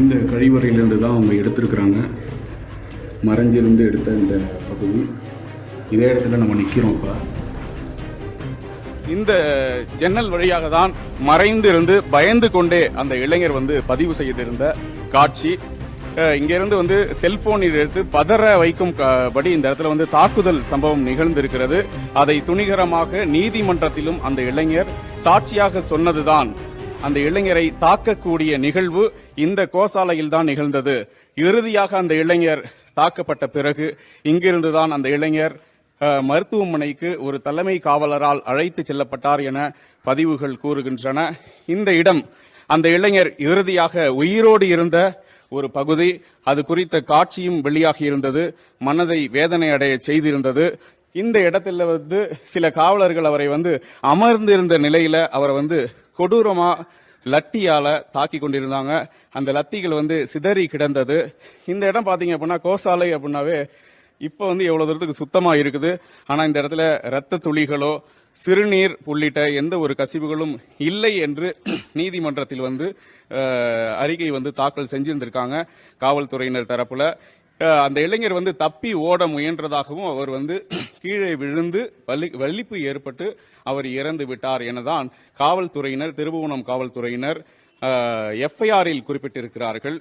இந்த கழிவறையிலேருந்து தான் அவங்க எடுத்திருக்கிறாங்க. மறைஞ்சிருந்து எடுத்த இந்த பகுதி. இதே இடத்துல நம்ம நிற்கிறோம். இப்போ இந்த ஜன்னல் வழியாக தான் மறைந்திருந்து பயந்து கொண்டே அந்த இளைஞர் பதிவு செய்திருந்த காட்சி. இங்கிருந்து செல்போனில் எடுத்து பதற வைக்கும் படி இந்த இடத்துல தாக்குதல் சம்பவம் நிகழ்ந்திருக்கிறது. அதை துணிகரமாக நீதிமன்றத்திலும் அந்த இளைஞர் சாட்சியாக சொன்னதுதான் அந்த இளைஞரை தாக்கக்கூடிய நிகழ்வு இந்த கோசாலையில் தான் நிகழ்ந்தது. இறுதியாக அந்த இளைஞர் தாக்கப்பட்ட பிறகு இங்கிருந்துதான் அந்த இளைஞர் மருத்துவமனைக்கு ஒரு தலைமை காவலரால் அழைத்து செல்லப்பட்டார் என பதிவுகள் கூறுகின்றன. இந்த இடம் அந்த இளைஞர் இறுதியாக உயிரோடு இருந்த ஒரு பகுதி. அது குறித்த காட்சியும் வெளியாகி இருந்தது. மனதை வேதனை அடைய செய்திருந்தது. இந்த இடத்துல சில காவலர்கள் அவரை அமர்ந்திருந்த நிலையில அவரை கொடூரமா லத்தியால தாக்கி கொண்டிருந்தாங்க. அந்த லத்திகள் சிதறி கிடந்தது. இந்த இடம் பாத்தீங்க அப்படின்னா கோசாலை அப்படின்னாவே இப்ப எவ்வளவு தூரத்துக்கு சுத்தமா இருக்குது. ஆனா இந்த இடத்துல இரத்த துளிகளோ சிறுநீர் உள்ளிட்ட எந்த ஒரு கசிவுகளும் இல்லை என்று நீதிமன்றத்தில் அறிக்கை தாக்கல் செஞ்சிருந்திருக்காங்க காவல்துறையினர் தரப்புல. அந்த இளைஞர் தப்பி ஓட முயன்றதாகவும் அவர் கீழே விழுந்து வலிப்பு ஏற்பட்டு அவர் இறந்து விட்டார் எனதான் காவல்துறையினர், திருபுவனம் காவல்துறையினர் எஃப்ஐஆரில் குறிப்பிட்டிருக்கிறார்கள்.